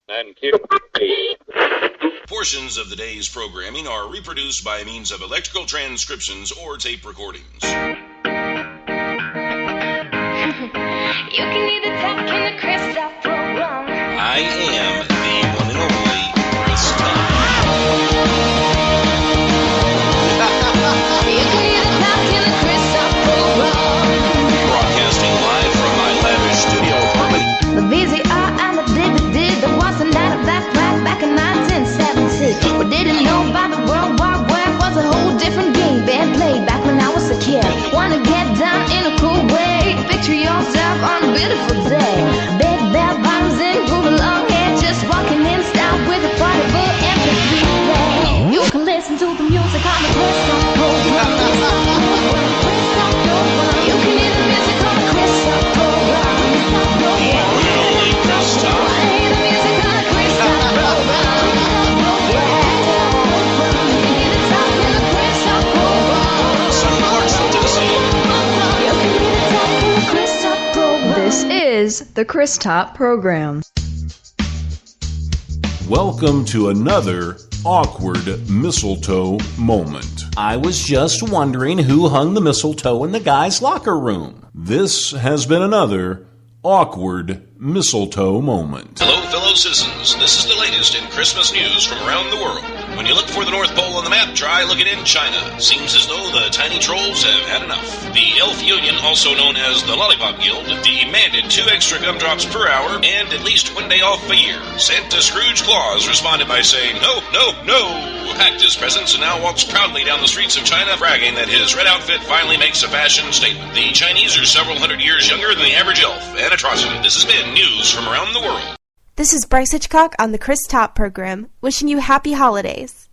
And cue. Portions of the day's programming are reproduced by means of electrical transcriptions or tape recordings. You can either talk in the Crystal program. I am the one and only Chris Todd. You can either talk in the Crystal program. Broadcasting live from my lavish studio apartment. The VCR and the DVD, there was a night of black back in 1970. We didn't know about the World War Web, was a whole different game being played back when I was a kid. Wanna get down in a cool way, picture yourself on a beautiful day. Big bell bottoms and groove along here, just walking in style with a portable MP3 play. You can listen to the music on the Crystal program. You can hear the music on the Crystal program. Only Chris Todd. Play the music on the Crystal program. You can hear the talk in the Crystal program. Sonny Clarksville, Tennessee. You can hear the talk in the Crystal program. This is the Chris Top Program. Welcome to another awkward mistletoe moment. I was just wondering who hung the mistletoe in the guy's locker room. This has been another awkward mistletoe moment. Hello, fellow citizens. This is the latest in Christmas news from around the world. When you look for the North Pole on the map, try looking in China. Seems as though the tiny trolls have had enough. The Elf Union, also known as the Lollipop Guild, demanded 2 extra gumdrops per hour and at least 1 day off a year. Santa Scrooge Claus responded by saying, "No, no, no," packed his presents and now walks proudly down the streets of China, bragging that his red outfit finally makes a fashion statement. The Chinese are several hundred years younger than the average elf. An atrocity. This has been news from around the world. This is Bryce Hitchcock on the Chris Top Program, wishing you happy holidays.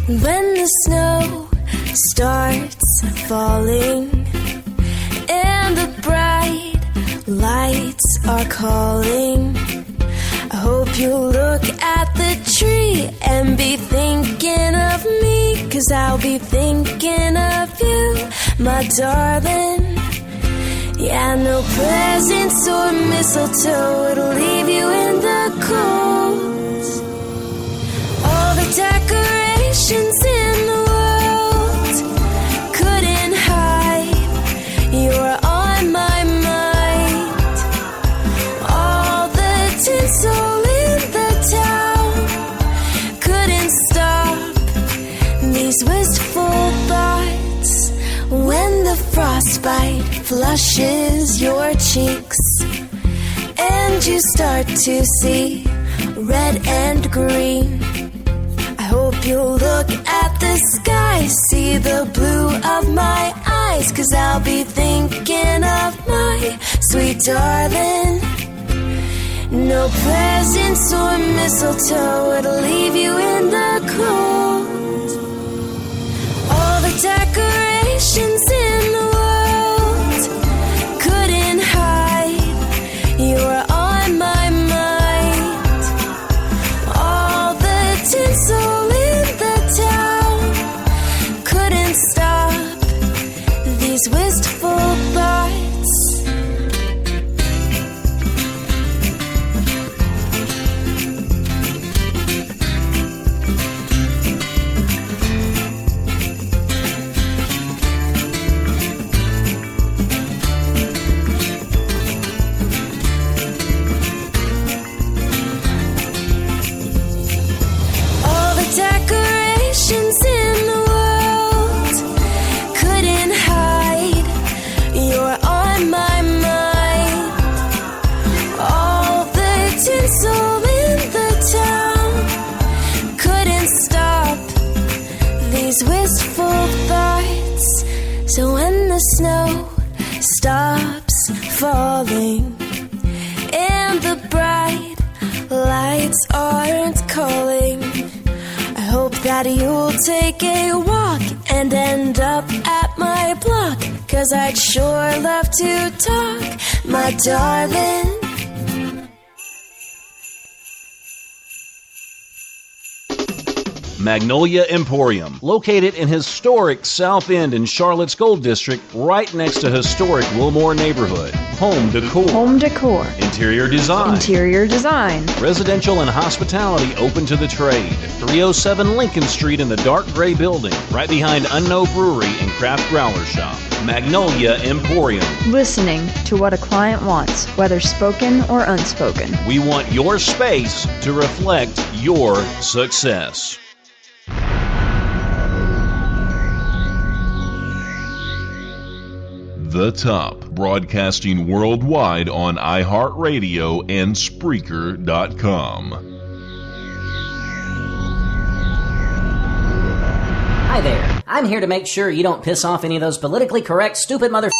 When the snow starts falling and the bright lights are calling, I hope you'll look at the tree and be thinking of me, 'cause I'll be thinking of you, my darling. Yeah, no presents or mistletoe, it'll leave you in the cold. All the decorations in the world couldn't hide, you're on my mind. All the tinsel in the town couldn't stop these wistful thoughts. When the frostbite flushes your cheeks and you start to see red and green, I hope you'll look at the sky, see the blue of my eyes, 'cause I'll be thinking of my sweet darling. No presents or mistletoe, it'll leave you in the cold. All the decorations in the world couldn't hide, you're on my mind. All the tinsel in the town couldn't stop these wistful thoughts. All the decorations in the world couldn't hide, you're on my mind. All the tinsel in the town couldn't stop these wistful thoughts. So when the snow stops falling and the bright lights aren't calling, I hope that you'll take a walk and end up at my block, 'cause I'd sure love to talk, my darling. Magnolia Emporium, located in historic South End in Charlotte's Gold District, right next to historic Wilmore neighborhood. Home decor. Home decor. Interior design. Interior design. Residential and hospitality open to the trade. 307 Lincoln Street in the dark gray building, right behind Unknown Brewery and Craft Growler Shop. Magnolia Emporium. Listening to what a client wants, whether spoken or unspoken. We want your space to reflect your success. The Top, broadcasting worldwide on iHeartRadio and Spreaker.com. Hi there. I'm here to make sure you don't piss off any of those politically correct, stupid motherfuckers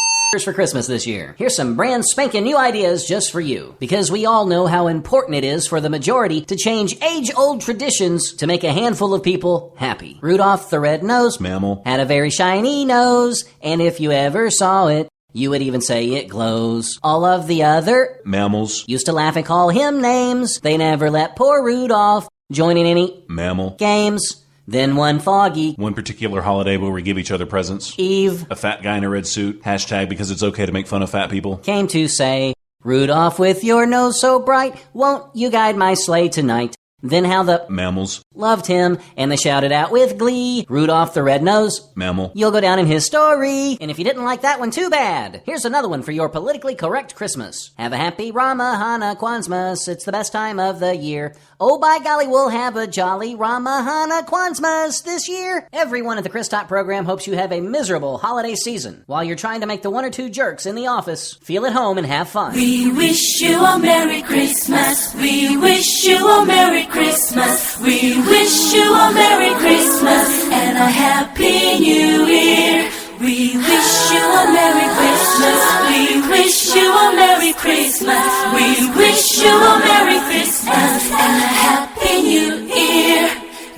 for Christmas this year. Here's some brand spanking new ideas just for you. Because we all know how important it is for the majority to change age-old traditions to make a handful of people happy. Rudolph the Red-Nosed Mammal had a very shiny nose, and if you ever saw it, you would even say it glows. All of the other mammals used to laugh and call him names. They never let poor Rudolph join in any mammal games. Then one foggy one particular holiday where we give each other presents. Eve, a fat guy in a red suit, hashtag because it's okay to make fun of fat people, came to say, Rudolph with your nose so bright, won't you guide my sleigh tonight? Then how the mammals loved him, and they shouted out with glee, Rudolph the Red-Nosed Mammal. You'll go down in history. And if you didn't like that one, too bad. Here's another one for your politically correct Christmas. Have a happy Ramahana Kwanzmas. It's the best time of the year. Oh, by golly, we'll have a jolly Ramahana Kwanzmas this year. Everyone at the Chris Top program hopes you have a miserable holiday season while you're trying to make the one or two jerks in the office feel at home and have fun. We wish you a Merry Christmas. We wish you a Merry Christmas. We wish you a Merry Christmas and a Happy New Year. We wish you a Merry Christmas. We wish you a Merry Christmas. We wish you a Merry Christmas and a Happy New Year.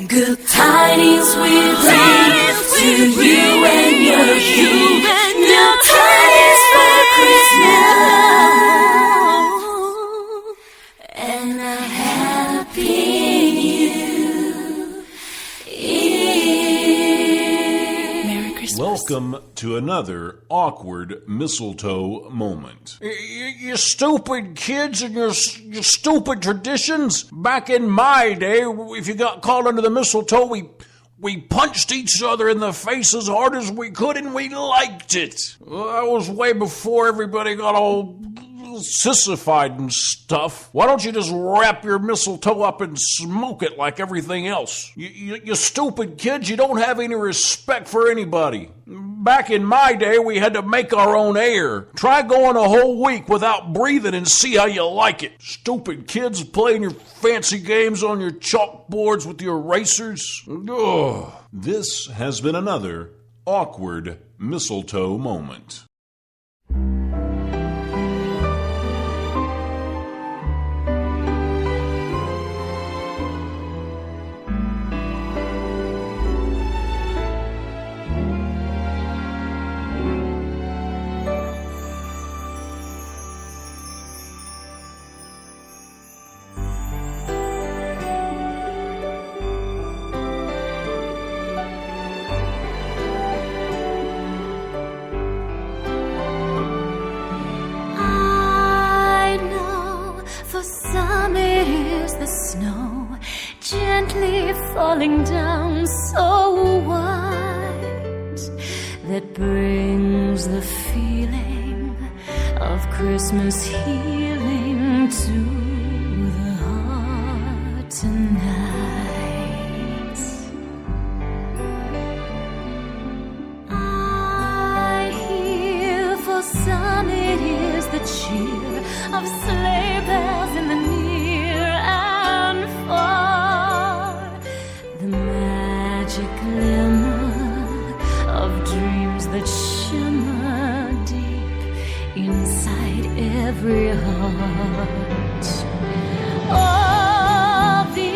Good tidings we bring to you and your you. New tidings for Christmas and a Happy New Year. Merry Christmas. Welcome to another awkward mistletoe moment. You stupid kids and your stupid traditions. Back in my day, if you got caught under the mistletoe, we punched each other in the face as hard as we could, and we liked it. That was way before everybody got all sissified and stuff. Why don't you just wrap your mistletoe up and smoke it like everything else? You stupid kids, you don't have any respect for anybody. Back in my day, we had to make our own air. Try going a whole week without breathing and see how you like it. Stupid kids playing your fancy games on your chalkboards with your erasers. Ugh. This has been another awkward mistletoe moment. Gently falling down so white, that brings the feeling of Christmas healing to the heart tonight. I hear for some it is the cheer of sleigh bells in the near and far. Glimmer of dreams that shimmer deep inside every heart. All the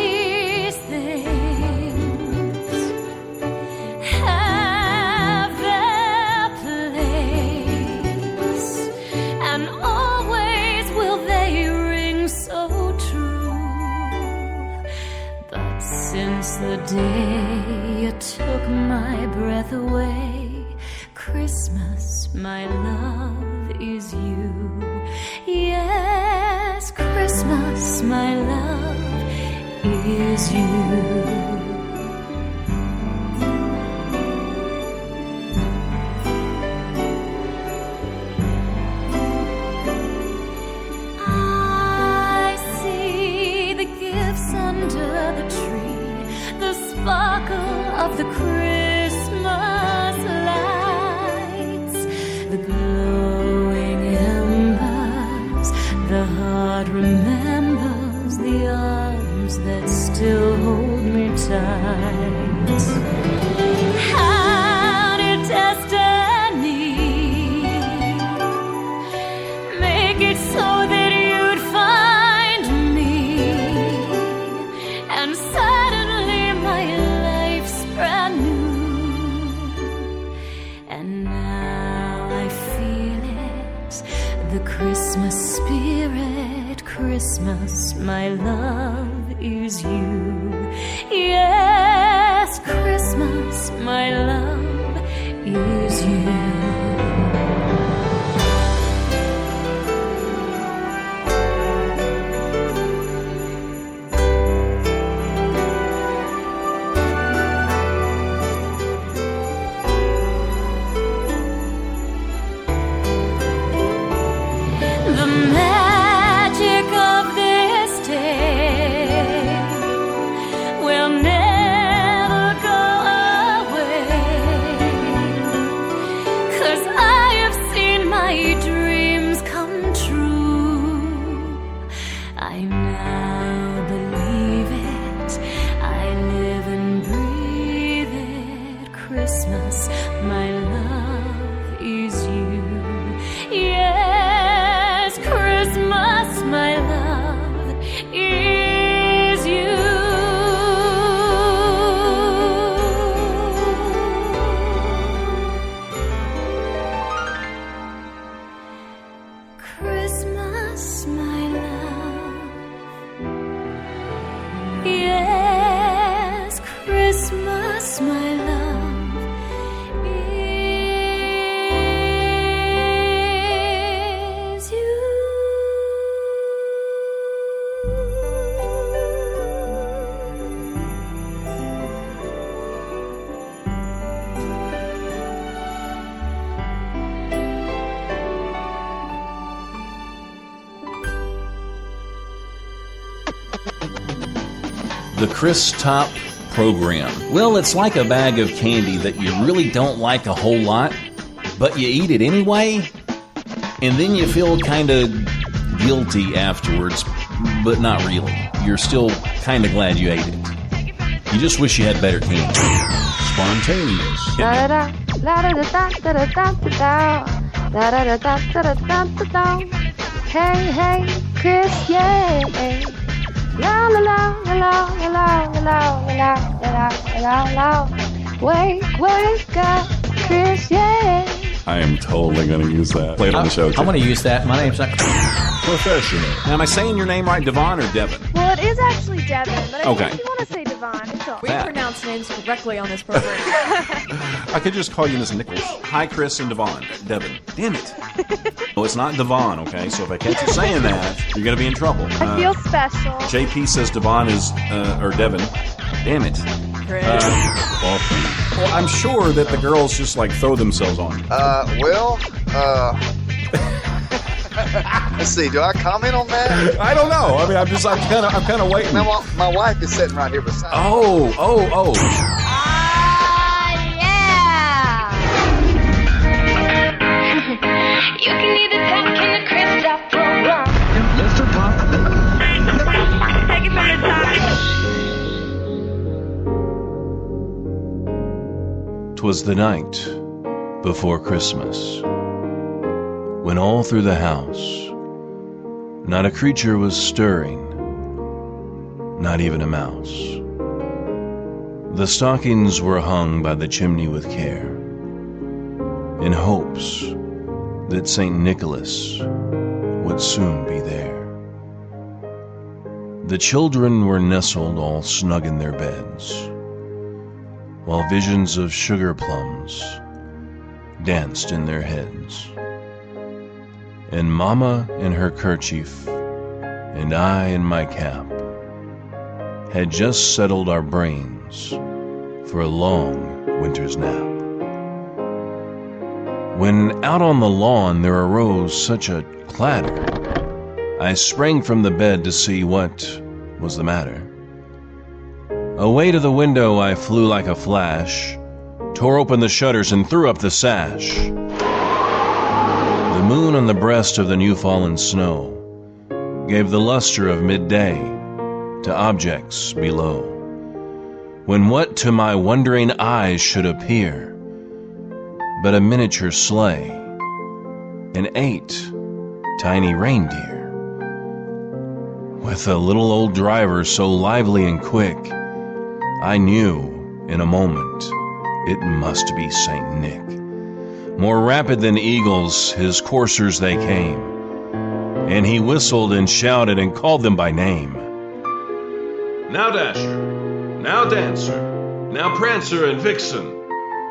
Since the day you took my breath away, Christmas, my love, is you. Yes, Christmas, my love, is you. Sparkle of the Christmas lights, the glowing embers, the heart remembers the arms that still hold me tight. How did destiny make it so that you'd find me and suddenly my life's brand new, and now I feel it, the Christmas spirit. Christmas, my love, is you. Yes, Christmas, my love, is you. Christmas, my love, is you. Yes, Christmas, my love, is you. Christmas, my love. Yes, Christmas, my love. The Chris Top program. Well, it's like a bag of candy that you really don't like a whole lot, but you eat it anyway, and then you feel kind of guilty afterwards, but not really. You're still kind of glad you ate it. You just wish you had better candy. Spontaneous. Hey, hey, Chris, yeah. La la la la la la la la la la la. Wake up, Chris, yeah. I am totally going to use that. Play it on the show, too. I'm going to use that. My name's not Professional. Now, am I saying your name right, Devon or Devin? Well, it is actually Devin, but I Okay. think if you want to say Devon, it's all We right. pronounce names correctly on this program. I could just call you Miss Nichols. Hi, Chris and Devon. Devin. Damn it. Well, it's not Devon, okay? So if I catch you saying that, you're going to be in trouble. I feel special. JP says Devon is, or Devin. Damn it. Chris. Well, I'm sure that the girls just like throw themselves on you. Let's see. Do I comment on that? I don't know. I mean, I'm kind of waiting. Now, my wife is sitting right here beside me. Oh. You can either talk in the Chris Top program. Mr. Pop. Take it from the top. 'Twas the night before Christmas, when all through the house not a creature was stirring, not even a mouse. The stockings were hung by the chimney with care, in hopes that St. Nicholas would soon be there. The children were nestled all snug in their beds, while visions of sugar plums danced in their heads. And Mama in her kerchief, and I in my cap, had just settled our brains for a long winter's nap. When out on the lawn there arose such a clatter, I sprang from the bed to see what was the matter. Away to the window I flew like a flash, tore open the shutters and threw up the sash. The moon on the breast of the new-fallen snow gave the luster of midday to objects below, when what to my wondering eyes should appear but a miniature sleigh and 8 tiny reindeer, with a little old driver so lively and quick, I knew in a moment it must be Saint Nick. More rapid than eagles, his coursers they came, and he whistled and shouted and called them by name. Now Dasher, now Dancer, now Prancer and Vixen,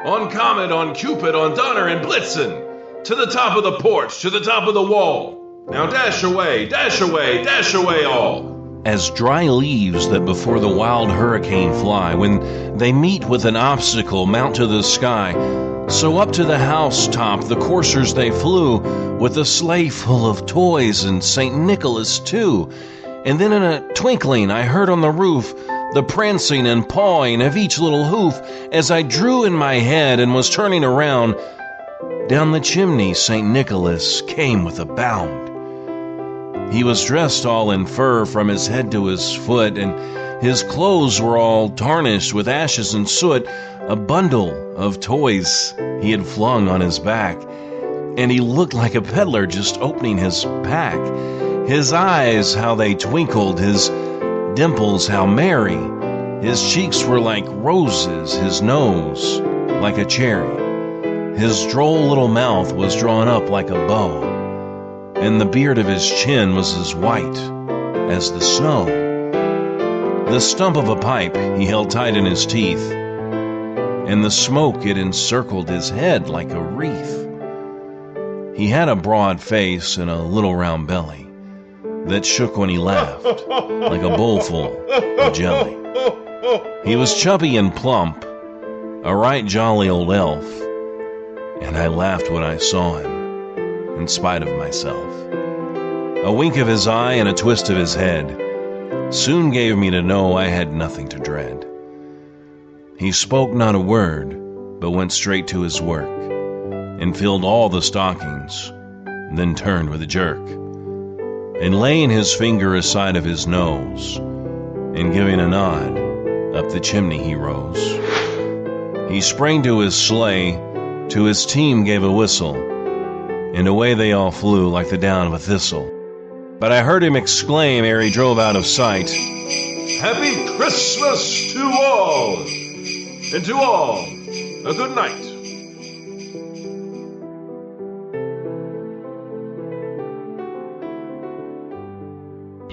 on Comet, on Cupid, on Donner and Blitzen, to the top of the porch, to the top of the wall. Now dash away, dash away, dash away all. As dry leaves that before the wild hurricane fly, when they meet with an obstacle, mount to the sky, so up to the housetop the coursers they flew, with a sleigh full of toys and St. Nicholas too. And then in a twinkling I heard on the roof the prancing and pawing of each little hoof, as I drew in my head and was turning around. Down the chimney St. Nicholas came with a bound. He was dressed all in fur from his head to his foot, and his clothes were all tarnished with ashes and soot, a bundle of toys he had flung on his back, and he looked like a peddler just opening his pack. His eyes, how they twinkled, his dimples, how merry. His cheeks were like roses, his nose like a cherry. His droll little mouth was drawn up like a bow, and the beard of his chin was as white as the snow. The stump of a pipe he held tight in his teeth, and the smoke it encircled his head like a wreath. He had a broad face and a little round belly that shook when he laughed like a bowlful of jelly. He was chubby and plump, a right jolly old elf, and I laughed when I saw him, in spite of myself. A wink of his eye and a twist of his head soon gave me to know I had nothing to dread. He spoke not a word, but went straight to his work, and filled all the stockings, then turned with a jerk, and laying his finger aside of his nose, and giving a nod, up the chimney he rose. He sprang to his sleigh, to his team gave a whistle, and away they all flew like the down of a thistle. But I heard him exclaim ere he drove out of sight, Happy Christmas to all, and to all a good night.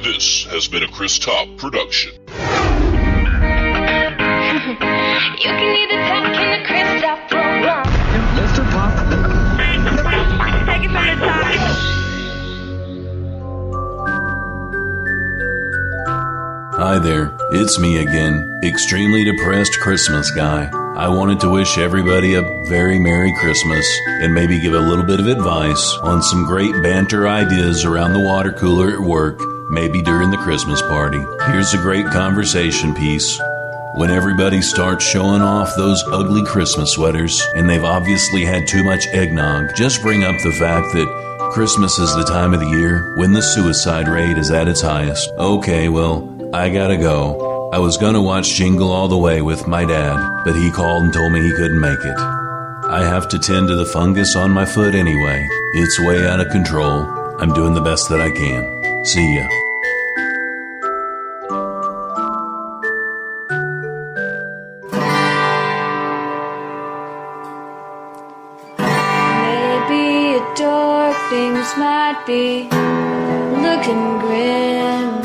This has been a Chris Top production. You can either talk in the Chris Top program. Mr. Pop. Take it from the top. Hi there, it's me again, extremely depressed Christmas guy. I wanted to wish everybody a very Merry Christmas and maybe give a little bit of advice on some great banter ideas around the water cooler at work, maybe during the Christmas party. Here's a great conversation piece. When everybody starts showing off those ugly Christmas sweaters and they've obviously had too much eggnog, just bring up the fact that Christmas is the time of the year when the suicide rate is at its highest. Okay, well, I gotta go. I was gonna watch Jingle All the Way with my dad, but he called and told me he couldn't make it. I have to tend to the fungus on my foot anyway. It's way out of control. I'm doing the best that I can. See ya. Maybe things might be looking grim.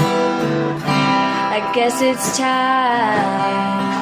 Guess it's time